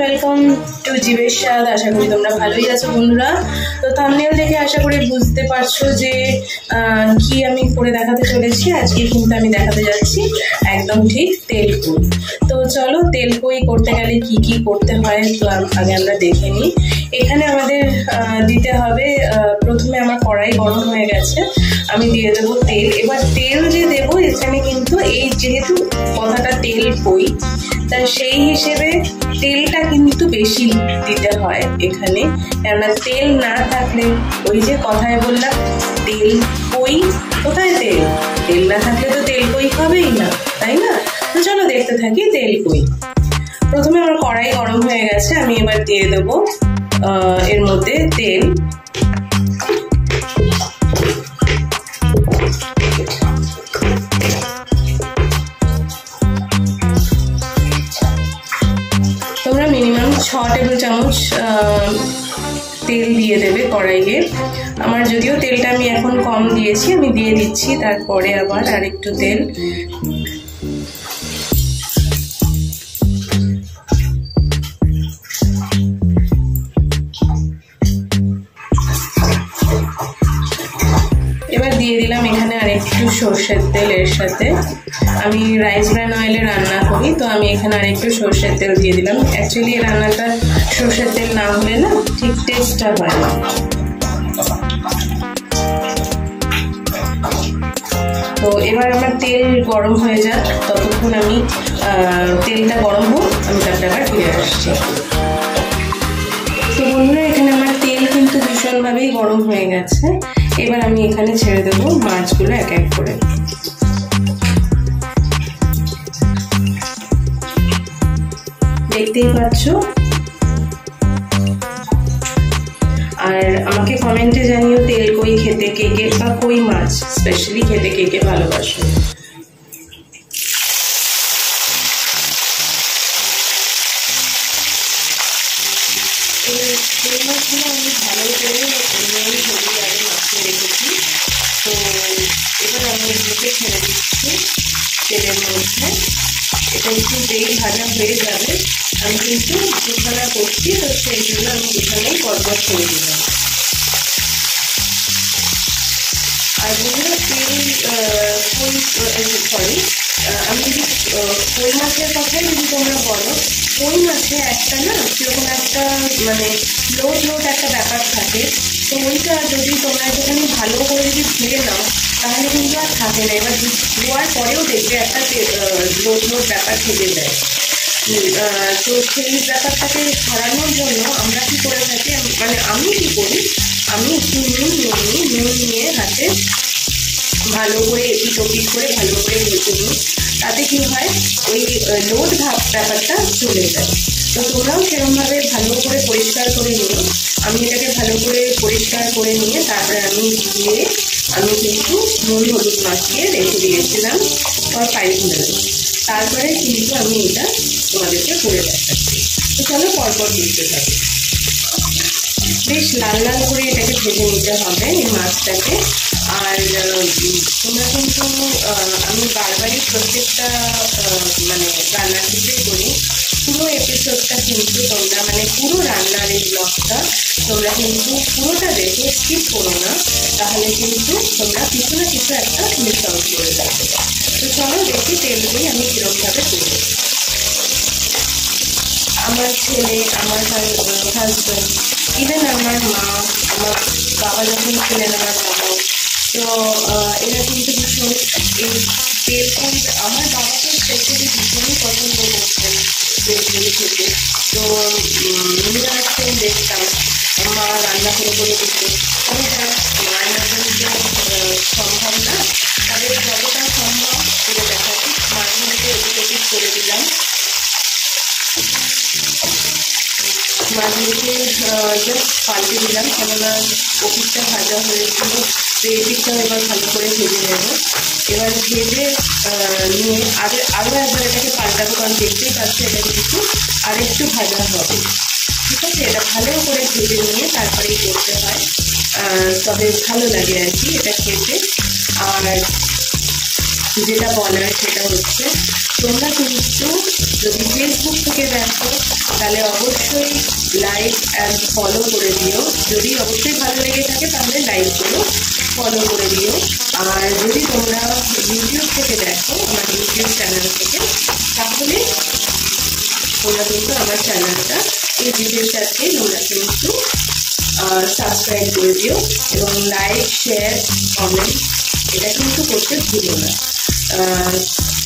Welcome to জীবের স্বাদ। আশা করি তোমরা ভালোই আছো বন্ধুরা। তো থাম্বনেল দেখে আশা করি বুঝতে পারছো যে কি আমি করে দেখাতে চলেছি। আজকে কিন্তু আমি দেখাতে যাচ্ছি একদম ঠিক তেলকুই। তো চলো তেলকুই করতে গেলে কি কি করতে হয় তো আগে আমরা দেখে নিই। এখানে আমাদের দিতে হবে, প্রথমে আমার কড়াই গরম হয়ে গেছে, আমি দিয়ে দেবো তেল। এবার তেল যে দেবো এখানে কিন্তু এই যেহেতু কথাটা তেলকুই, তা সেই হিসেবে তেলটা কিন্তু বেশি দিতে হয় এখানে, কেননা তেল না থাকলে ওই যে কথায় বললাম তেল কই, কোথায় তেল, তেল না থাকলে তো তেল কই হবেই না, তাই না? তো চলো দেখতে থাকি তেলকুই। প্রথমে আমার কড়াই গরম হয়ে গেছে, আমি এবার দিয়ে দেবো এর মধ্যে তেল। তোমরা মিনিমাম 6 টেবিল চামচ তেল দিয়ে দেবে কড়াইয়ে। আমার যদিও তেলটা আমি এখন কম দিয়েছি, আমি দিয়ে দিচ্ছি তারপরে আবার আরেকটু তেল। এবার দিয়ে দিলাম এখানে আরেকটু সর্ষের তেল এর সাথে। আমি রাইস ব্র্যান অয়েলে রান্না করি, তো আমি এখানে আরেকটু সর্ষের তেল দিয়ে দিলাম। অ্যাকচুয়ালি এই রান্নাটা সর্ষের তেল না হলে না ঠিক টেস্টটা হয় না। তো এবার আমার তেল গরম হয়ে যাক, ততক্ষণ আমি তেলটা গরম হোক, আমি তারপরে আবার ফিরে আসছি। তো বন্ধুরা এখানে আমার তেল কিন্তু ভীষণভাবেই গরম হয়ে গেছে। এবার আমি এখানে ছেড়ে দেবো মাছগুলো এক এক করে। দেখতেই পাচ্ছ। আর আমাকে কমেন্টে জানিও তেলকুই খেতে কে কে, বা কই মাছ স্পেশালি খেতে কে কে ভালোবাসো। কই মাছগুলো আমি ভালো করে হলুদ আগে মাখিয়ে রেখেছি। তো এবার আমি এগুলোকে ছেড়ে দিচ্ছি তেলের মধ্যে। এটা একটু যেই ভাজা হয়ে যাবে, আমি কিন্তু দুখানা করছি, তো সেই জন্য আমি দুখানেই পরপর ছেড়ে দিলাম। আর বন্ধুরা আমি যদি কই মাছের কথাই যদি তোমরা বলো, কই মাছে একটা না কিরকম একটা মানে লোড একটা ব্যাপার থাকে। তো ওইটা যদি তোমরা একটুখানি ভালো করে যদি ধুয়ে নাও তাহলে কিন্তু আর থাকে না। এবার ধোয়ার পরেও দেখবে একটা লোড ব্যাপার থেকে যায়। তো সেই ব্যাপারটাকে সরানোর জন্য আমরা কি করে থাকি, মানে আমি কি করি, আমি একটু নুন নিয়ে হাতে ভালো করে এপিট ওপিট করে ভালো করে ভেজে নিই। তাতে কি হয়, ওই লোড ব্যাপারটা চলে যায়। তো তোমরাও সেরকমভাবে ভালো করে পরিষ্কার করে নিও। আমি এটাকে ভালো করে পরিষ্কার করে নিয়ে তারপরে আমি কিন্তু নুন হলুদ মাখিয়ে রেখে দিয়েছিলাম ফর 5 মিনিট। তারপরে কিন্তু আমি এটা তোমাদেরকে করে দেখাচ্ছি। তো চলো পরপর দিতে থাকি। বেশ লাল লাল করে এটাকে ভেজে নিতে হবে এই মাছটাকে। আর তোমরা কিন্তু আমি বারবারই প্রত্যেকটা মানে রান্নার ক্ষেত্রেই বলি, পুরো এপিসোডটা কিন্তু তোমরা মানে পুরো রান্নার এই ব্লগটা তোমরা কিন্তু পুরোটা দেখে স্কিপ করো না, তাহলে কিন্তু তোমরা কিছু না কিছু একটা মিস আউট করে যাবে। তো চলো দেখি তেলকুই আমি কিরকমভাবে করবো। আমার ছেলে, আমার হাজব্যান্ড, ইভেন আমার মা, আমার বাবা যখন ছিলেন, আমার বাবা, তো এরা কিন্তু ভীষণ এই তেলকুই, আমার বাবাকে স্পেশালি ভীষণই পছন্দ করতেন তেলকুই খেতে। তো নিরাশন দেখতাম মা রান্না করে দিত। আমি মায়ের জন্য সম্ভব না, তাদের যতটা সম্ভব করে দেখাচ্ছি। মাছগুলোকে এদিক করে দিলাম, মাছগুলোকে জাস্ট পাল্টে দিলাম, কেননা ওপিটটা ভাজা হয়েছিল। তো এই পিঠটাও এবার ভালো করে ভেজে নেব। এবার ভেজে নিয়ে আরও একবার এটাকে পাল্টাবো, কারণ দেখতেই পাচ্ছি এটা কিন্তু আরেকটু ভাজা হবে। ঠিক আছে, এটা ভালো করে ভেজে নিয়ে তারপরেই করতে হয়, তবে ভালো লাগে আর কি এটা খেতে। আর যেটা বলার সেটা হচ্ছে তোমরা কিন্তু যদি ফেসবুক থেকে দেখো তাহলে অবশ্যই লাইক অ্যান্ড ফলো করে দিও। যদি অবশ্যই ভালো লেগে থাকে তাহলে লাইক করো, ফলো করে দিও। আর যদি তোমরা ইউটিউব থেকে দেখো, আমার ইউটিউব চ্যানেল থেকে, তাহলে তোমরা কিন্তু আমার চ্যানেলটা এই ভিডিওটাকে তোমরা কিন্তু সাবস্ক্রাইব করে দিও এবং লাইক, শেয়ার, কমেন্ট এটা কিন্তু করতে ভুলো না।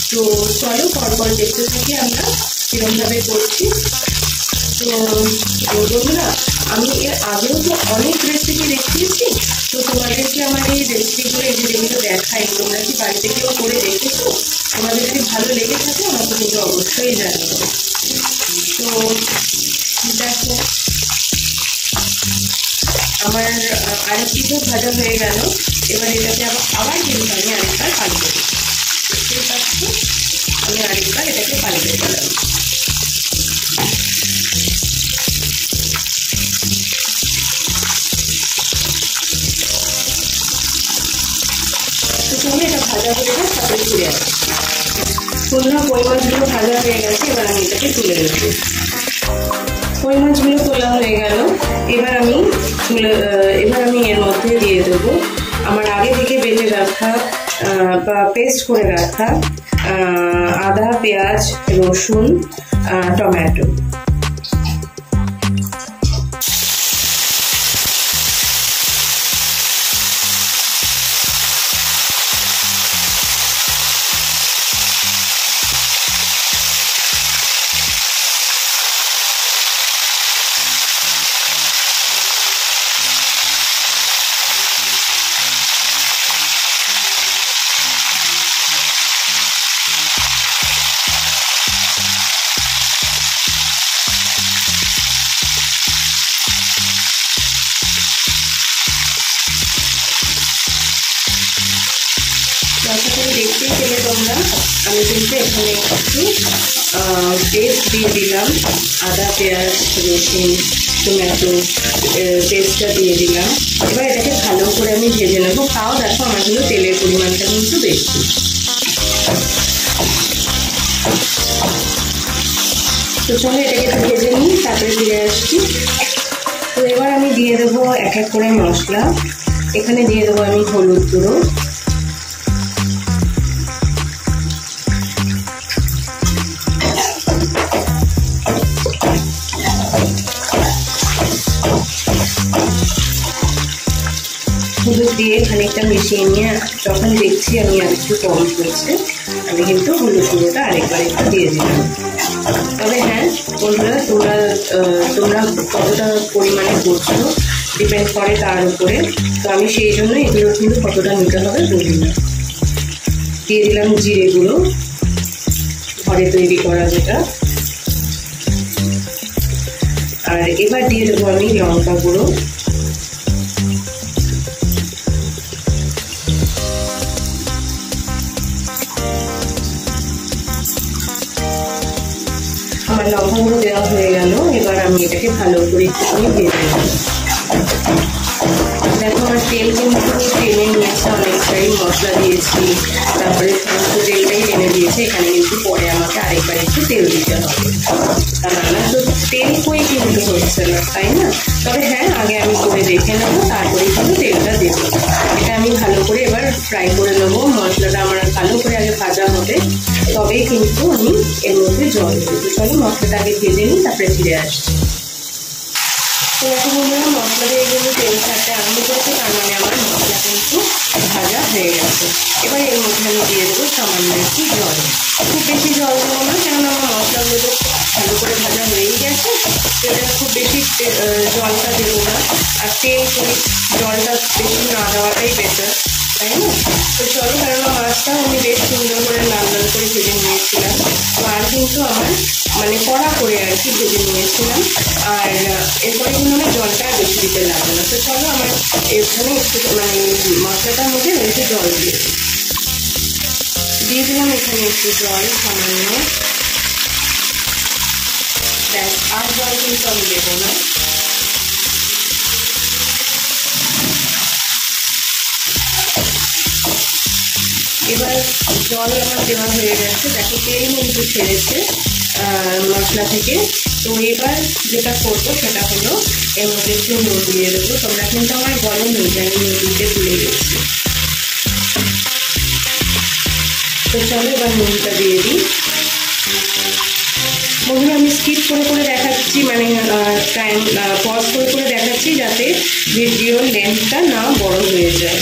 তো চলো পরপর দেখতে থাকি আমরা কিরমভাবে করছি। তো বন্ধুরা, আমি এর আগেও তো অনেক রেসিপি দেখিয়েছি, তো তোমাদেরকে আমার এই রেসিপিগুলো যেগুলো দেখাই তোমরা কি বাড়িতে কেউ করে দেখেছো? তোমাদের যদি ভালো লেগে থাকে আমাকে কিন্তু অবশ্যই জানিও। তো দেখো আমার আরেক কিছু ভাজা হয়ে গেল। এবার এটাকে আবার কিন্তু আমি আরেকবার পাল্টে দিই। বুঝতেই পারছো, আমি আরেকবার এটাকে পাল্টে দিলাম। তো চলো এটা ভাজা হয়ে গেলে তারপরে তুলে আসি। বন্ধুরা, কই মাছগুলো ভাজা হয়ে গেছে, এবার আমি এটাকে তুলে নেবো। কই মাছগুলো তোলা হয়ে গেল। এবার আমি এর মধ্যে দিয়ে দেবো আমার আগে থেকে বেটে রাখা বা পেস্ট করে রাখা আদা, পেঁয়াজ, রসুন, টমেটো। আশা করি দেখতেই পেলে তোমরা, আমি কিন্তু এখানে একটু পেস্ট দিয়ে দিলাম, আদা, পেঁয়াজ, রসুন, টমেটো পেস্টটা দিয়ে দিলাম। এবার এটাকে ভালো করে আমি ভেজে নেবো। তাও দেখো আমার কিন্তু তেলের পরিমাণটা কিন্তু বেশি। তো চলো এটাকে একটু ভেজে নিই, তারপরে ফিরে আসছি। তো এবার আমি দিয়ে দেবো এক এক করে মশলা। এখানে দিয়ে দেবো আমি হলুদ গুঁড়ো, হলুদ দিয়ে খানিকটা মিশিয়ে নিয়ে যখন দেখছি আমি আর একটু কম হয়েছে, আমি কিন্তু হলুদ গুঁড়োটা আরেকবার একটু দিয়ে দিলাম। তবে হ্যাঁ বন্ধুরা, তোমরা কতটা পরিমাণে করছো ডিপেন্ড করে তার উপরে। তো আমি সেই জন্য এগুলো কিন্তু কতটা নিতে হবে বলি না। দিয়ে দিলাম জিরে গুঁড়ো, ঘরে তৈরি করা যেটা। আর এবার দিয়ে দেবো আমি লঙ্কা গুঁড়ো, আমার লঙ্কা গুঁড়ো দেওয়া হয়ে গেল। এবার আমি এটাকে ভালো করে একটুখানি ভেজে নেব। দেখো আমার তেল কিন্তু টেনে নিয়েছে অনেকটাই, মশলা দিয়েছি, তারপরে সমস্ত তেলটাই টেনে দিয়েছে। এখানে কিন্তু পরে আমাকে আরেকবার একটু তেল দিতে হবে, তা না তো তেল কই কিন্তু হচ্ছে না, তাই না? তবে হ্যাঁ, আগে আমি করে দেখে নেবো, তারপরে কিন্তু তেলটা দেবো। এটা আমি ভালো করে এবার ফ্রাই করে নেবো। মশলাটা আমার ভালো করে আগে ভাজা হবে, তবেই কিন্তু আমি এর মধ্যে জল দেবো। চলো মশলাটা আগে ভেজে নিই, তারপরে ফিরে আসছি। তো এখন বন্ধুরা, মশলা দিয়ে কিন্তু তেল ছাড়তে আরম্ভ করেছে, তার মানে আমার মশলা কিন্তু ভাজা হয়ে গেছে। এবার এর মধ্যে আমি দিয়ে দেবো সামান্য একটু জল। খুব বেশি জল দেবো না, কেননা আমার মশলাগুলো তো ভালো করে ভাজা হয়েই গেছে। সেটা খুব বেশি জলটা দেবো না। আর তেল জলটা বেশি না দেওয়াটাই বেটার, তাই না? তো চলো, কেননা মাছটাও আমি বেশ সুন্দর করে লাল লাল করে ভেজে নিয়েছিলাম। তো আর কিন্তু আমার কড়া করে আর কি ভেজে নিয়েছিলাম। আর এরপরে কিন্তু আমার জলটা বেশি দিতে লাগবে না। তো চলো আমার এখানে একটু মশলাটার মধ্যে একটু জল দিয়ে দিলাম। এখানে একটু জল সামান্য, ব্যাস, আর জল কিন্তু আমি দেবো না। এবার জল আমার দেওয়া হয়ে গেছে, দেখো তেল কিন্তু ছেড়েছে মশলা থেকে। তো এবার যেটা করবো সেটা হলো এর মধ্যে একটু নুন দিয়ে দেবো। তোমরা কিন্তু আমার গরম হয়ে যায়, নুন দিতে ভুলে গেছি। তো চলো এবার নুনটা দিয়ে দিই। বন্ধুরা আমি স্কিপ করে দেখাচ্ছি, মানে টাইম পজ করে দেখাচ্ছি যাতে ভিডিওর লেন্থটা না বড় হয়ে যায়।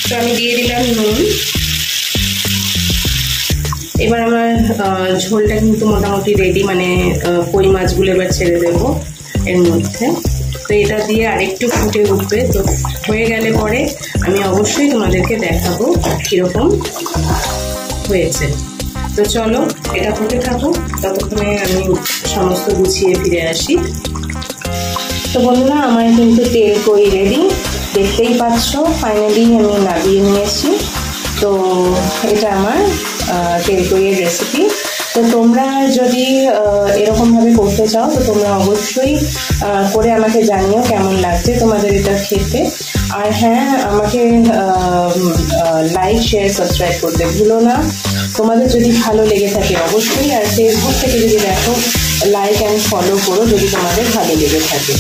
তো আমি দিয়ে দিলাম নুন। এবার আমার ঝোলটা কিন্তু মোটামুটি রেডি, মানে কই মাছগুলো এবার ছেড়ে দেবো এর মধ্যে। তো এটা দিয়ে আরেকটু ফুটে উঠবে। তো হয়ে গেলে পরে আমি অবশ্যই তোমাদেরকে দেখাবো কীরকম হয়েছে। তো চলো এটা ফুটে থাকো, ততক্ষণে আমি সমস্ত গুছিয়ে ফিরে আসি। তো বন্ধুরা আমার কিন্তু তেল কই রেডি, দেখতেই পাচ্ছ। ফাইনালি আমি নামিয়ে নিয়েছি। তো এটা আমার তেল কইয়ের রেসিপি। তো তোমরা যদি এরকমভাবে করতে চাও তো তোমরা অবশ্যই করে আমাকে জানিও কেমন লাগছে তোমাদের এটা খেতে। আর হ্যাঁ, আমাকে লাইক শেয়ার সাবস্ক্রাইব করতে ভুলো না তোমাদের যদি ভালো লেগে থাকে অবশ্যই। আর ফেসবুক থেকে যদি দেখো লাইক অ্যান্ড ফলো করো যদি তোমাদের ভালো লেগে থাকে।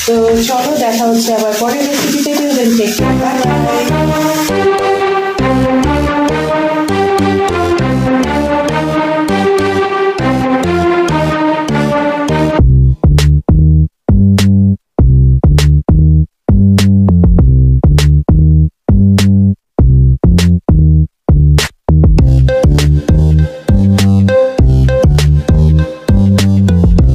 তো চলো দেখা হচ্ছে আবার পরের রেসিপিতে। Take care, bye by.